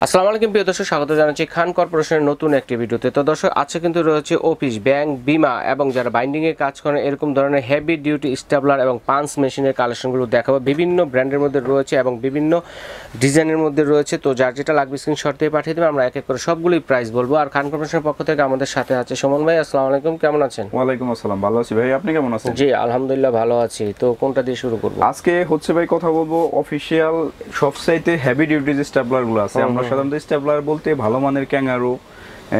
আসসালামু আলাইকুম প্রিয় দর্শক, স্বাগত জানাচ্ছি খান কর্পোরেশনের নতুন একটি ভিডিওতে। তো দর্শক, আজকে কিন্তু রয়েছে অফিস, ব্যাংক, বিমা এবং যারা বাইন্ডিংয়ে কাজ করেন এরকম ধরনের হেভি ডিউটি স্টেপলার এবং পাঞ্চ মেশিনের কালেকশনগুলো দেখাবো। বিভিন্ন ব্র্যান্ডের মধ্যে রয়েছে এবং বিভিন্ন ডিজাইনের মধ্যে রয়েছে। তো যার যেটা লাগবে স্ক্রিনশট দিয়ে পাঠিয়ে দেবেন, আমরা এক এক করে সবগুলোই প্রাইস বলবো। আর খান কর্পোরেশনের পক্ষ থেকে আমাদের সাথে আছে সুমন ভাই। আসসালামু আলাইকুম, কেমন আছেন? ওয়ালাইকুম আসসালাম, ভালো আছি ভাই, আপনি কেমন আছেন? জি আলহামদুলিল্লাহ ভালো আছি। তো কোনটা দিয়ে শুরু করব? আজকে হচ্ছে ভাই কথা বলবো অফিশিয়াল সবচাইতে হেভি ডিউটি যে স্টেপলার গুলো আছে। আমরা সাধারণত স্টেপলার বলতে ভালো মানের ক্যাঙ্গারু,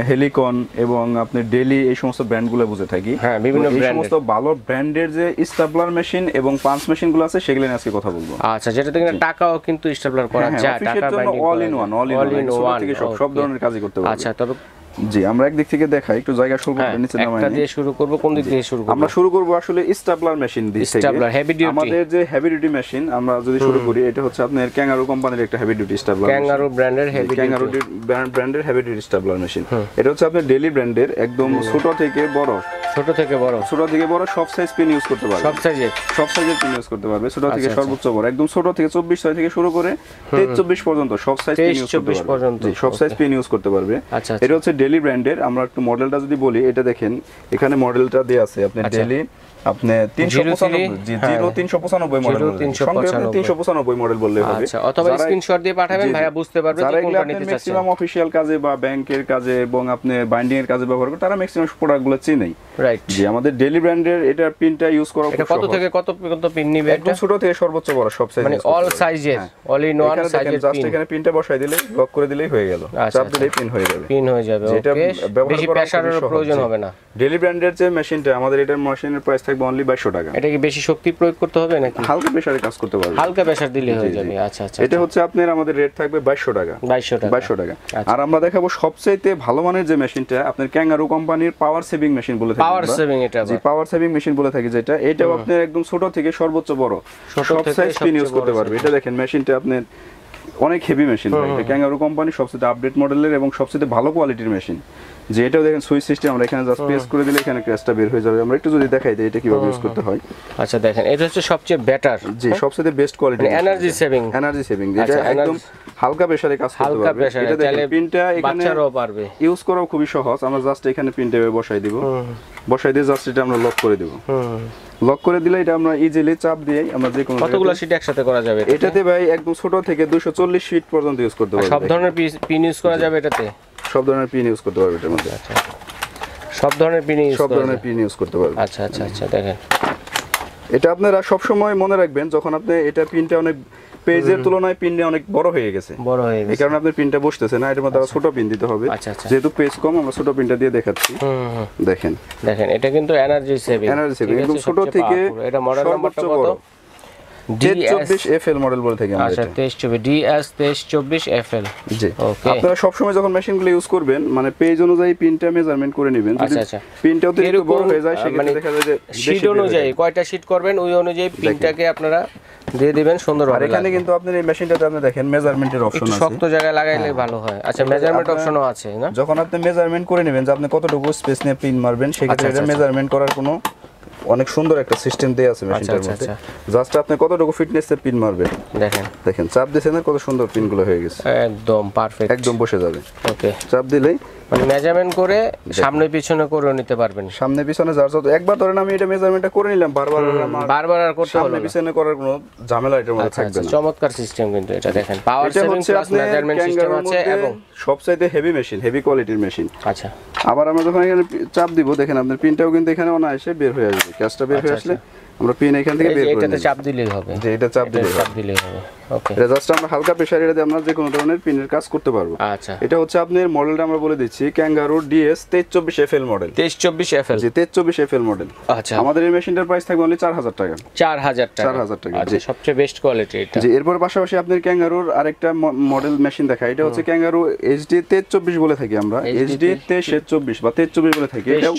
হেলিকন এবং আপনি ডেলি এই সমস্ত ব্র্যান্ডগুলো বুঝে থাকি। হ্যাঁ, বিভিন্ন এই সমস্ত ভালো ব্র্যান্ডের যে স্টেপলার মেশিন এবং পাঞ্চ মেশিন গুলো আছে সেগুলো নিয়ে আজকে কথা বলবো। আচ্ছা, যেটাতে কিনা টাকাও কিন্তু স্টেপলার করা যায়, টাকা বাইন্ডিং অল ইন ওয়ান থেকে সব ধরনের কাজই করতে পারবে। আচ্ছা, তবে জি আমরা একদিক থেকে দেখাই, একটু জায়গা শুরু করতে নিচে নামাই। একটা দিয়ে শুরু করব, কোন দিক থেকে শুরু করব? আমরা শুরু করব আসলে স্টেপলার মেশিন দিয়ে। স্টেপলার হেভি ডিউটি, আমাদের যে হেভি ডিউটি মেশিন আমরা যদি শুরু করি, এটা হচ্ছে আপনার ক্যাঙ্গারু কোম্পানির একটা হেভি ডিউটি স্টেপলার, ক্যাঙ্গারু ব্র্যান্ডের হেভি ক্যাঙ্গারু ব্র্যান্ডের হেভি ডিউটি স্টেপলার মেশিন। এটা হচ্ছে আপনার ডেলি ব্র্যান্ডের, একদম ছোট থেকে বড় সব সাইজ পিন ইউজ করতে পারবে। সব সাইজের পিন ইউজ করতে পারবে, ছোট থেকে সর্বোচ্চ বড়, একদম ছোট থেকে 24 থেকে শুরু করে 23-24 পর্যন্ত সব সাইজ পিন ইউজ করতে পারবে। সব সাইজ পিন ইউজ করতে পারবে। এটা হচ্ছে ডেলি ব্র্যান্ডের। আমরা একটু মডেলটা যদি বলি, এটা দেখেন এখানে মডেলটা দেয়া আছে আপনি ডেলি আপনি 395 মডেল, 395 মডেল বললে হবে। আচ্ছা, অথবা স্ক্রিনশট দিয়ে পাঠাবেন, ভাইয়া বুঝতে পারবে যে কোনটা নিতে চাচ্ছেন। ম্যাক্সিমাম অফিশিয়াল কাজে বা ব্যাংকের কাজে এবং আপনি বাইন্ডিং এর কাজে ব্যবহার করে, তারা ম্যাক্সিমাম প্রোডাক্টগুলো চিনেই। রাইট, জি আমাদের ডেলি ব্র্যান্ডের এটা পিনটা ইউজ করা এটা কত থেকে কত পর্যন্ত পিন নিবে? একদম ছোট থেকে সর্বোচ্চ বড় সব সাইজ, মানে অল সাইজের, অল ইন ওয়ান সাইজের জাস্ট পিন। এখানে পিনটা বসাই দিলে, লক করে দিলেই হয়ে গেল, চাপ দিলেই পিন হয়ে যাবে। ওকে, বেশি প্রেসারের প্রয়োজন হবে না। ডেলি ব্র্যান্ডের যে মেশিনটা, আমাদের এটার মেশিনের প্রাইস থাকবে অনলি 2200 টাকা। এটা কি বেশি শক্তি প্রয়োগ করতে হবে নাকি হালকা প্রেসারে কাজ করতে পারবে? হালকা প্রেসার দিলে হয়ে যাবে। আচ্ছা আচ্ছা, এটা হচ্ছে আপনার আমাদের রেট থাকবে 2200 টাকা। 2200 টাকা। আর আমরা দেখাবো সবচেয়ে ভালো মানের যে মেশিনটা, আপনার ক্যাঙ্গারু কোম্পানির পাওয়ার সেভিং মেশিন বলে থাকি। পাওয়ার সেভিং, এটা জি পাওয়ার সেভিং মেশিন বলে থাকি যেটা, এটাও আপনার একদম ছোট থেকে সর্বোচ্চ বড় সব সাইজ পিন ইউজ করতে পারবে। এটা দেখেন মেশিনটা আপনার অনেক হেভি মেশিন ভাই। এটা ক্যাঙ্গারু কোম্পানির সবচেয়ে আপডেট মডেলের এবং সবচেয়ে ভালো কোয়ালিটির মেশিন। যে এটাও দেখেন সুইচ সিস্টেম, আমরা এখানে জাস্ট প্রেস করে দিলে এখানে ক্র্যাশটা বের হয়ে যাবে। আমরা একটু যদি দেখাই দিই এটা কিভাবে ইউজ করতে হয়। আচ্ছা দেখেন, এটা হচ্ছে সবচেয়ে বেটার, জি সবচেয়ে বেস্ট কোয়ালিটি, এনার্জি সেভিং। এটা একদম হালকা প্রেসারে কাজ করতে পারবে। এটা দেখেন পিনটা এখানে বাচ্চারাও পারবে ইউজ করাও খুবই সহজ। আমরা জাস্ট এখানে পিনটা বসাই দিব, বসাই দিয়ে জাস্ট এটা আমরা লক করে দিব। লক করে দিলে এটা আমরা ইজিলি চাপ দিয়ে আমরা যে কোনো কতগুলো শীট একসাথে করা যাবে এটাতে ভাই? একদম ছোট থেকে 240 ফিট পর্যন্ত ইউজ করতে পারবে। সব ধরনের পিন ইউজ করা যাবে এটাতে? সব ধরনের পিন ইউজ করতে পারবে এটার মধ্যে। আচ্ছা, সব ধরনের পিন ইউজ করতে পারবে। আচ্ছা আচ্ছা আচ্ছা, দেখেন এটা আপনারা সব সময় মনে রাখবেন, যখন আপনি এটা পিনটা অনেক পেজের তুলনায় পিনটা অনেক বড় হয়ে গেছে, এই কারণে আপনার পিনটা বসতেছে না। এটার মধ্যে ছোট পিন দিতে হবে। যেহেতু পেজ কম, আমরা ছোট পিনটা দিয়ে দেখাচ্ছি। দেখেন এটা কিন্তু এনার্জি সেভিং, একদম ছোট থেকে এটা মডেল নাম্বারটা কত? DS2324FL মডেল বলে থাকি আমরা। আচ্ছা, 2324 DS2324FL। জি আপনারা সব সময় যখন মেশিনগুলো ইউজ করবেন, মানে পেজ অনুযায়ী পিনটা মেজারমেন্ট করে নেবেন। যদি পিনটা অতিরিক্ত বড় হয়ে যায়, সেক্ষেত্রে দেখা যায় যে শীট অনুযায়ী কয়টা শীট করবেন ওই অনুযায়ী পিনটাকে আপনারা দিয়ে দিবেন সুন্দরভাবে। আর এখানে কিন্তু আপনার এই মেশিনটাতে আপনি দেখেন মেজারমেন্টের অপশন আছে, শক্ত জায়গায় লাগাইলে ভালো হয়। আচ্ছা, মেজারমেন্ট অপশনও আছে না? যখন আপনি মেজারমেন্ট করে নেবেন যে আপনি কতটুকু স্পেস নিয়ে পিন মারবেন, সেক্ষেত্রে এটা মেজারমেন্ট করার কোনো অনেক সুন্দর একটা সিস্টেম দেয়া আছে মেশিনটার মধ্যে। জাস্ট আপনি কতটুকু ফিটনেসে পিন মারবেন, দেখেন চাপ দিয়েছেন না, কত সুন্দর পিনগুলো হয়ে গেছে, একদম পারফেক্ট, একদম বসে যাবে। ওকে, চাপ দিলেই মানে মেজারমেন্ট করে সামনে পিছনে করে নিতে পারবেন। সামনে পিছনে যার যত, একবার ধরেন আমি এটা মেজারমেন্টটা করে নিলাম, বারবার আর করতে হলো না, সামনে পিছনে করার কোনো ঝামেলা এটার মধ্যে থাকবে না। চমৎকার সিস্টেম কিন্তু এটা। দেখেন power saving plus measurement system আছে এবং সবচাইতে হেভি মেশিন, হেভি কোয়ালিটির মেশিন। আচ্ছা, আবার আমরা যখন এখানে চাপ দিব, দেখেন আপনার পিনটাও কিন্তু এখানে অনায়াসে বের হয়ে আসবে। ক্যাশটা বের হয়ে আসলে আমরা পিন এখান থেকে বের করে নেব। এটাতে চাপ দিলেই হবে, যে এটা চাপ দিলেই হবে। ওকে, এটা জাস্ট আমরা হালকা প্রেসারে এটা দিয়ে আমরা যে কোনো ধরনের পিনের কাজ করতে পারবো। আচ্ছা, এটা হচ্ছে আপনার মডেলটা আমরা বলে দিচ্ছি, ক্যাঙ্গারু DS2324FL মডেল। 2324FL, জি 2324FL মডেল। আচ্ছা, আমাদের এই মেশিনটার প্রাইস থাকবে অনলি 4000 টাকা। 4000 টাকা। জি সবচেয়ে বেস্ট কোয়ালিটি এটা। জি এরপর পাশাপাশি আপনার ক্যাঙ্গারুর আরেকটা মডেল মেশিন দেখাই। এটা হচ্ছে ক্যাঙ্গারু HD2324 বলে থাকি আমরা, HD2324 বা 2324 বলে থাকি। এটা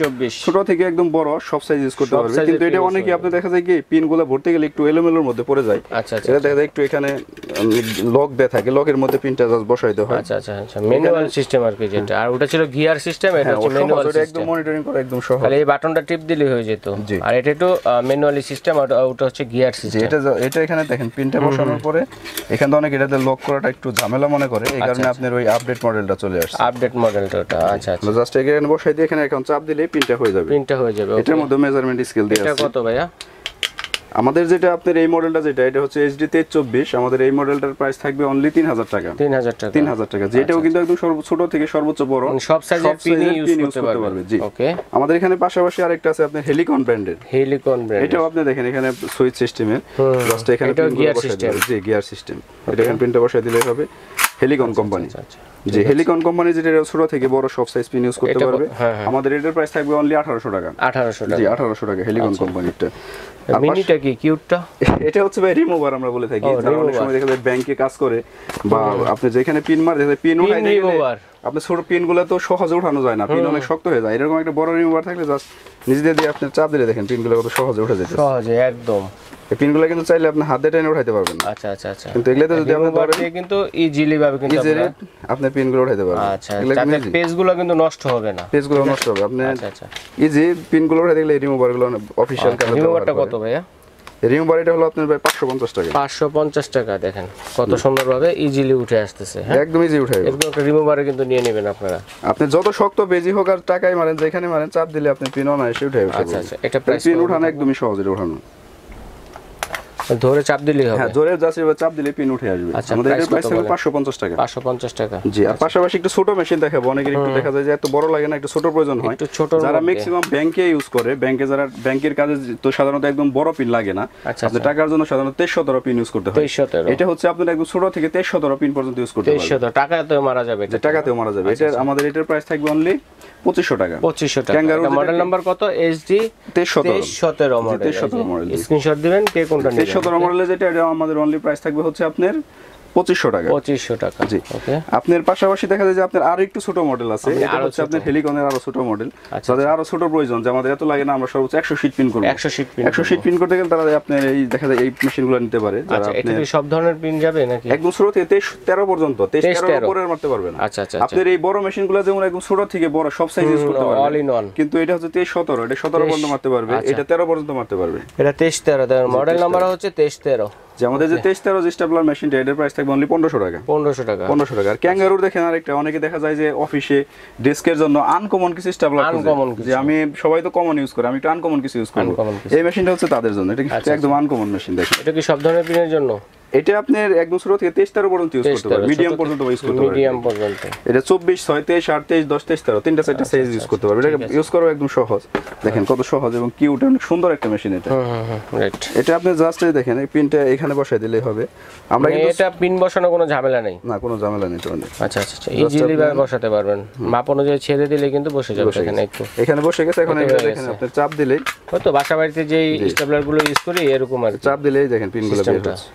ছোট থেকে একদম বড় সব সাইজ ইউজ করতে পারবে। কিন্তু এটা অনেকে আপনি দেখা দেখা যায় কি পিনগুলো ভরতে গেলে একটু এলোমেলোর মধ্যে পড়ে যায়। আচ্ছা আচ্ছা, এটা দেখা যায় একটু এখানে লক দেয়া থাকে, লকের মধ্যে পিনটা জাস্ট বসাইতে হয়। আচ্ছা আচ্ছা আচ্ছা, ম্যানুয়াল সিস্টেম আর কি যেটা, আর ওটা ছিল গিয়ার সিস্টেম, এটা হচ্ছে ম্যানুয়াল সিস্টেম, একদম মনিটরিং করা একদম সহজ। খালি এই বাটনটা টিপ দিলেই হয়ে যেত। আর এটা একটু ম্যানুয়ালি সিস্টেম, আর ওটা হচ্ছে গিয়ার সিস্টেম। এটা এখানে দেখেন পিনটা বসানোর পরে এখানে অনেক এটাতে লক করাটা একটু ঝামেলা মনে করে, এই কারণে আপনার ওই আপডেট মডেলটা চলে আসছে। আপডেট মডেলটা ওটা, আচ্ছা আচ্ছা, জাস্ট এখানে বসাই দিয়ে এখানে এখন চাপ দিলেই পিনটা হয়ে যাবে। পিনটা হয়ে যাবে, এটার মধ্যে মেজারমেন্ট স্কেল দেয়া আছে। এটা কত ভাইয়া? আমাদের যেটা আপনার এই মডেলটা যেটা, এটা হচ্ছে HD 2324, আমাদের এই মডেলটার প্রাইস থাকবে অনলি 3000 টাকা। 3000 টাকা, যেটাও কিন্তু একদম ছোট থেকে সর্বোচ্চ বড় সব সাইজের পিন ইউজ করতে পারবে। জি, ওকে। আমাদের এখানে পাশাপাশি আরেকটা আছে আপনার হেলিকন ব্র্যান্ডের। হেলিকন ব্র্যান্ড, এটাও আপনি দেখেন এখানে সুইচ সিস্টেমের, জাস্ট এখানে গিয়ার সিস্টেম। জি, গিয়ার সিস্টেম। এটা এখানে পিনটা বসায় দিলেই হবে। হেলিকন কোম্পানি, যে হেলিকন কোম্পানি যেটা ছোট থেকে বড় সব সাইজ পিন ইউজ করতে পারবে। আমাদের এটার প্রাইস থাকবে অনলি 1800 টাকা। 1800 টাকা, জি 1800 টাকা হেলিকন কোম্পানিটা। মিনিটা কি কিউটটা? এটা হচ্ছে ভাই রিমুভার আমরা বলে থাকি, যারা অনেক সময় দেখা যায় ব্যাংকে কাজ করে বা আপনি যেখানে পিন মার দেখা যায় পিন উঠাইতে গেলে আপনি ছোট পিনগুলো তো সহজে উঠানো যায় না, পিন অনেক শক্ত হয়ে যায়। এরকম একটা বড় রিমুভার থাকলে জাস্ট নিজে দিয়ে আপনি চাপ দিলে দেখেন পিনগুলো কত সহজে উঠে যায়, সহজে একদম। এই পিনগুলো কিন্তু চাইলে আপনি হাত দিয়ে টেনে উঠাইতে পারবেন। আচ্ছা আচ্ছা আচ্ছা, কিন্তু এগুলোতে যদি আপনি ধরেন কিন্তু ইজিলি ভাবে কিন্তু আপনি পিনগুলো উঠাইতে পারবেন। আচ্ছা, তাতে পেজগুলো কিন্তু নষ্ট হবে না, পেজগুলো নষ্ট হবে আপনি। আচ্ছা আচ্ছা, ইজি পিনগুলো উঠাইতে গেলে রিমুভারগুলো অফিশিয়াল কালার। রিমুভারটা কত ভাইয়া? রিমুভার এটা হলো আপনার ভাই 550 টাকা। 550 টাকা, দেখেন কত সুন্দরভাবে ইজিলি উঠে আসতেছে। হ্যাঁ, একদম ইজি উঠে যাবে। এরকম একটা রিমুভারে কিন্তু নিয়ে নেবেন আপনারা। আপনি যত শক্ত বেজি হোক আর টাকাই মারেন, যেখানে মারেন চাপ দিলে আপনি পিন অনায়াসে উঠে যাবে। আচ্ছা আচ্ছা, এটা প্রাইস পিন উঠানো একদমই সহজ, এটা উঠানো ধরে চাপ দিলেই হবে। হ্যাঁ, জোরে জাস্ট এবার চাপ দিলে পিন উঠে আসবে। আমাদের এর প্রাইস হবে 550 টাকা। 550 টাকা, জি। আর পাশাপাশি একটু ছোট মেশিন দেখাবো, অনেকের একটু দেখা যায় যে এত বড় লাগে না, একটু ছোট প্রয়োজন হয়। যারা ম্যাক্সিমাম ব্যাংকে ইউজ করে, ব্যাংকে যারা ব্যাংকের কাজে তো সাধারণত একদম বড় পিন লাগে না, আপনি টাকার জন্য সাধারণত 2300 পিন ইউজ করতে হয়। এটা হচ্ছে আপনার একদম ছোট থেকে 2300 পিন পর্যন্ত ইউজ করতে পারবেন। 2300 টাকাতেও মারা যাবে, এটা টাকাতেও মারা যাবে। এটা আমাদের এটার প্রাইস থাকবে অনলি 2500 টাকা। 2500 টাকা। এটা মডেল নাম্বার কত? HD 2317 model. 2317 মডেল, স্ক্রিনশট দিবেন কে কোনটা নেবেন। 2317 মডেলে যেটা, এটা আমাদের অনলি প্রাইস থাকবে হচ্ছে আপনার 2500 টাকা। 2500 টাকা, জি। ওকে। আপনার পাশাপাশি দেখা যায় যে আপনার আরো একটু ছোট মডেল আছে, এটা হচ্ছে আপনার হেলিকনের আরো ছোট মডেল। তাদের আরো ছোট প্রয়োজন, যে আমাদের এত লাগে না, আমরা সর্বোচ্চ 100 শীট পিন করব। 100 শীট পিন করতে গেলে তারা আপনার এই দেখা যায় এই মেশিনগুলো নিতে পারে। আচ্ছা, এটা কি সব ধরনের পিন যাবে নাকি? একদম ছোট থেকে 23-13 পর্যন্ত, 23-13 উপরে মারতে পারবেন। আচ্ছা আচ্ছা, আপনার এই বড় মেশিনগুলো যেমন একদম ছোট থেকে বড় সব সাইজ ইউজ করতে পারবেন, অল ইন ওয়ান। কিন্তু এটা হচ্ছে 23-17, এটা 17 পর্যন্ত মারতে পারবে, এটা 13 পর্যন্ত মারতে পারবে। এটা 23-13, মডেল নাম্বার হচ্ছে 23-13। যে আমাদের যে 23-13 যে স্টেপলার মেশিনটা, এটার প্রাইস থাকবে অনলি 1500 টাকা। 1500 টাকা। 1500 টাকা। আর ক্যাঙ্গারুর দেখেন আরেকটা, অনেকে দেখা যায় যে অফিসে ডেস্কের জন্য আনকমন কিছু স্টেপলার খোঁজে, যে আমি সবাই তো কমন ইউজ করে, আমি একটু আনকমন কিছু ইউজ করব। এই মেশিনটা হচ্ছে তাদের জন্য, এটা একদম আনকমন মেশিন। দেখেন এটা কি সব ধরনের পিনের জন্য? এটা আপনার একদম ছোট থেকে 23-13 পর্যন্ত ইউজ করতে পারবেন, মিডিয়াম পর্যন্ত ইউজ করতে পারবেন। মিডিয়াম পর্যন্ত এটা 24, 6, 23, 8, 23, 10, 23, 13 তিনটা চারটা সাইজ ইউজ করতে পারবেন। এটা ইউজ করা একদম সহজ। দেখেন কত সহজ এবং কিউট, অনেক সুন্দর একটা মেশিন এটা। রাইট। এটা আপনি জাস্ট দেখেন এই পিনটা এখানে বসায় দিলেই হবে। আমরা কিন্তু এটা পিন বসানো কোনো ঝামেলা নেই। না, কোনো ঝামেলা নেই। আচ্ছা আচ্ছা আচ্ছা, ইজিলি ভাবে বসাতে পারবেন, মাপ অনুযায়ী ছেড়ে দিলে কিন্তু বসে যাবে। এখানে একটু এখানে বসে গেছে। এখন এটা দেখেন আপনি চাপ দিলেই হয়তো বাসা বাড়িতে যেই স্টেপলার গুলো ইউজ করি এরকম আর চাপ দিলেই দেখেন পিনগুলো বের হচ্ছে।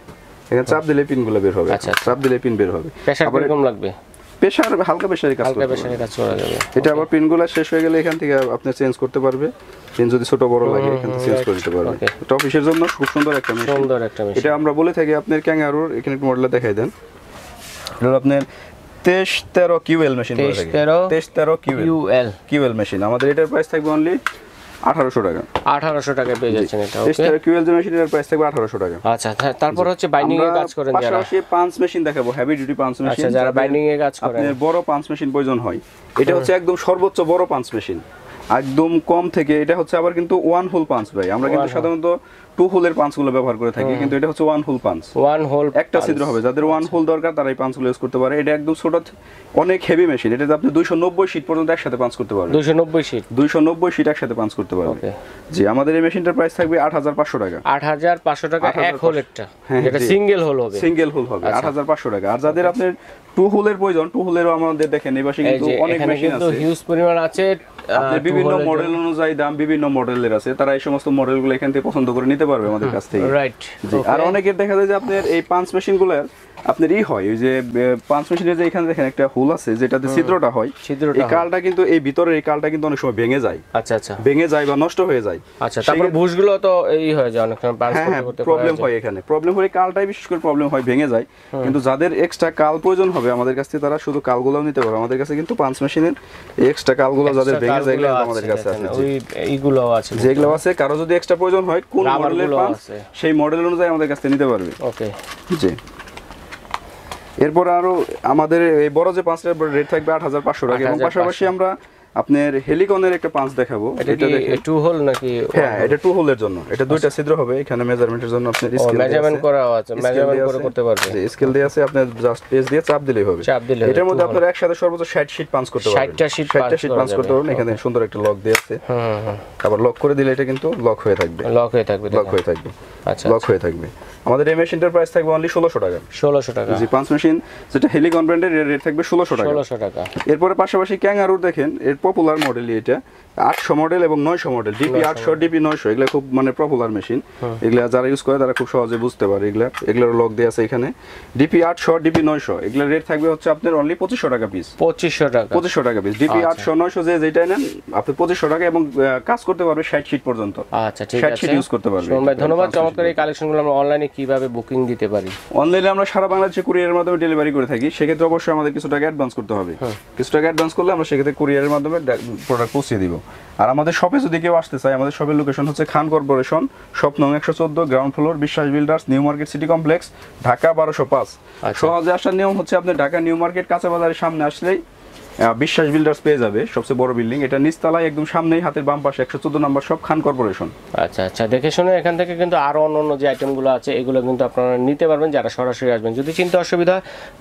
এখানে চাপ দিলে পিনগুলো বের হবে। আচ্ছা, চাপ দিলে পিন বের হবে। প্রেসার কিরকম লাগবে? প্রেসার হালকা প্রেসারে কাজ করবে, করা যাবে। এটা আবার পিনগুলো শেষ হয়ে গেলে এখান থেকে আপনি চেঞ্জ করতে পারবে। পিন যদি ছোট বড় লাগে এখান থেকে চেঞ্জ করে দিতে পারবে। এটা অফিসের জন্য খুব সুন্দর একটা মেশিন। এটা আমরা বলে থাকি আপনার ক্যাঙ্গারুর, এখানে একটু মডেলটা দেখাই দেন। এটা আপনার 23-13 QL মেশিন বলে থাকি। 23-13 QL মেশিন। আমাদের এটার প্রাইস থাকবে অনলি 1800 টাকা। 1800 টাকায় পেয়ে যাচ্ছেন এটা। ওকে। 23-13 QL যে মেশিনের প্রাইস থাকবে 1800 টাকা। আচ্ছা, তারপর হচ্ছে বাইন্ডিং এর কাজ করেন যারা। পাশাপাশি পাঞ্চ মেশিন দেখাবো, হেভি ডিউটি পাঞ্চ মেশিন। আচ্ছা, যারা বাইন্ডিং এর কাজ করেন, আপনার বড় পাঞ্চ মেশিন প্রয়োজন হয়, এটা হচ্ছে একদম সর্বোচ্চ বড় পাঞ্চ মেশিন। একদম কম থেকে এটা হচ্ছে আবার কিন্তু ওয়ান হোল পাঞ্চ ভাই। আমরা কিন্তু সাধারণত টু হোলের পাঞ্চগুলো ব্যবহার করে থাকি, কিন্তু এটা হচ্ছে one hole punch. One hole একটা ছিদ্র হবে, যাদের ওয়ান হোল দরকার তারা এই পাঞ্চগুলো ইউজ করতে পারে। এটা একদম ছোট, অনেক হেভি মেশিন। এটাতে আপনি 290 শীট পর্যন্ত একসাথে পাঞ্চ করতে পারবেন। 290 শীট একসাথে পাঞ্চ করতে পারবেন। জি। আমাদের এই মেশিনটার প্রাইস থাকবে 8500 টাকা। 8500 টাকা এক হোলেরটা, যেটা সিঙ্গেল হোল হবে। সিঙ্গেল হোল হবে 8500 টাকা। আর যাদের আপনার টু হোলের প্রয়োজন, টু হোলেরও আমাদের দেখেন এই পাশে কিন্তু অনেক মেশিন আছে, হিউজ পরিমাণ আছে। বিভিন্ন মডেল অনুযায়ী দাম বিভিন্ন মডেলের আছে, তারা এই সমস্ত মডেলগুলো এখান থেকে পছন্দ করে নিতে পারবে আমাদের কাছ থেকে। রাইট। আর অনেকের দেখা যায় যে আপনার এই পাঞ্চ মেশিনগুলো আপনার হয় ওই যে পাঁচ মেশিনের যে এখানে দেখেন একটা হোল আছে যেটাতে ছিদ্রটা হয়, এই কালটা কিন্তু এই ভিতরের এই কালটা কিন্তু অনেক সময় ভেঙে যায়। আচ্ছা আচ্ছা, ভেঙে যায় বা নষ্ট হয়ে যায়। আচ্ছা, তারপর বুশগুলো তো এই হয়ে যায় অনেক সময় পাঞ্চ করতে প্রবলেম হয়, এখানে প্রবলেম হয় কালটাই বিশেষ করে প্রবলেম হয়, ভেঙে যায়। কিন্তু যাদের এক্সট্রা কাল প্রয়োজন হবে আমাদের কাছ থেকে তারা শুধু কালগুলো নিতে পারবে। আমাদের কাছে কিন্তু পাঁচ মেশিনের এক্সট্রা কালগুলো যাদের ভেঙে যায় এগুলো আমাদের কাছে আছে, ওই এইগুলো আছে যেগুলো আছে। কারো যদি এক্সট্রা প্রয়োজন হয় কোন মডেলের পাঞ্চ সেই মডেল অনুযায়ী আমাদের কাছ থেকে নিতে পারবে। ওকে জি। এরপর আরো আমাদের এই বড় যে পাঁচটার রেট থাকবে 8500 টাকা, এবং পাশাপাশি আমরা আপনার হেলিকনের একটা পাঁচ দেখাবো। এটা দেখেন টু হোল নাকি? হ্যাঁ, এটা টু হোলের জন্য, এটা দুইটা ছিদ্র হবে। এখানে মেজারমেন্টের জন্য আপনি স্কেল মেজারমেন্ট করা আছে, মেজারমেন্ট করে করতে পারবে। স্কেল দিয়ে আছে, আপনি জাস্ট পেজ দিয়ে চাপ দিলেই হবে। এটার মধ্যে আপনারা একসাথে সর্বোচ্চ 60 শীট পাঞ্চ করতে পারবেন। 60টা শীট পাঞ্চ করতে পারবেন। এখানে সুন্দর একটা লক দেয়া আছে। আবার লক করে দিলে এটা কিন্তু লক হয়ে থাকবে। লক হয়ে থাকবে। আচ্ছা, লক হয়ে থাকবে। আমাদের এই মেশিনটার প্রাইস থাকবে অনলি 1600 টাকা। 1600 টাকা জি। পাঁচ মেশিন যেটা হেলিকন ব্র্যান্ডের রেট থাকবে 1600 টাকা। 1600 টাকা। এরপরে পাশাপাশি ক্যাঙ্গারুর দেখেন, এর পপুলার মডেল এটা 800 মডেল এবং 900 মডেল, ডিপি 800 ডিপি 900, এগুলা খুব মানে পপুলার মেশিন। এগুলা যারা ইউজ করে তারা খুব সহজে বুঝতে পারে। এগুলার লক দেয়া আছে এখানে। ডিপি 800 ডিপি 900 এগুলা রেট থাকবে হচ্ছে আপনার অনলি 2500 টাকা পিস। 2500 টাকা পিস। ডিপি 800 900 যেটা নেন আপনি 2500 টাকা, এবং কাজ করতে পারবে 60 শীট পর্যন্ত। আচ্ছা ঠিক আছে, 60 শীট ইউজ করতে পারবে। ভাই ধন্যবাদ। চমৎকার এই কালেকশনগুলো আমরা অনলাইনে কিভাবে বুকিং দিতে পারি? অনলাইনে আমরা সারা বাংলাদেশে কুরিয়ারের মাধ্যমে ডেলিভারি করে থাকি। সেক্ষেত্রে অবশ্যই আমাদের কিছু টাকা অ্যাডভান্স করতে হবে। কিছু টাকা অ্যাডভান্স করলে আমরা সেক্ষেত্রে কুরিয়ারের মাধ্যমে প্রোডাক্ট পৌঁছে দিব। আর আমাদের শপে যদি কেউ আসতে চায়, আমাদের শপের লোকেশন হচ্ছে খান কর্পোরেশন, শপ নং 114, গ্রাউন্ড ফ্লোর, বিশ্বাস builders, new market city complex, Dhaka 1205। সহজে আসার নিয়ম হচ্ছে আপনি ঢাকা নিউ মার্কেট কাঁচা বাজারের সামনে আসলেই বিশ্বাস বিল্ডার্স পেয়ে যাবে, সবচেয়ে বড় বিল্ডিং। এটা নিচতলায় একদম সামনেই হাতের বাম পাশে 114 নম্বর শপ, খান কর্পোরেশন। আচ্ছা আচ্ছা, দেখে শুনে এখান থেকে কিন্তু আরো অন্য যে আইটেমগুলো আছে এগুলো কিন্তু আপনারা নিতে পারবেন যারা সরাসরি আসবেন। যদি চিন্তা অসুবিধা,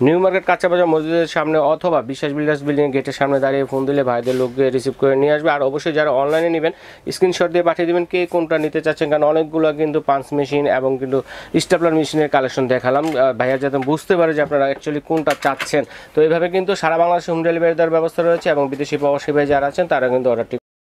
নিউ মার্কেট কাঁচা বাজার মসজিদের সামনে অথবা বিশ্বাস বিল্ডার্স বিল্ডিং গেটের সামনে দাঁড়িয়ে ফোন দিলে ভাইদের লোককে রিসিভ করে নিয়ে আসবে। আর অবশ্যই যারা অনলাইনে নেবেন স্ক্রিনশট দিয়ে পাঠিয়ে দেবেন কে কোনটা নিতে চাচ্ছেন, কারণ অনেকগুলো কিন্তু পাঞ্চ মেশিন এবং কিন্তু স্টেপলার মেশিনের কালেকশন দেখালাম। ভাইয়া যাতে বুঝতে পারে যে আপনারা অ্যাকচুয়ালি কোনটা চাচ্ছেন। তো এইভাবে কিন্তু সারা বাংলাদেশে হোম ডেলিভারি দেওয়ার ব্যবস্থা রয়েছে, এবং বিদেশি প্রবাসী ভাই যারা আছেন তারা কিন্তু অর্ডারটি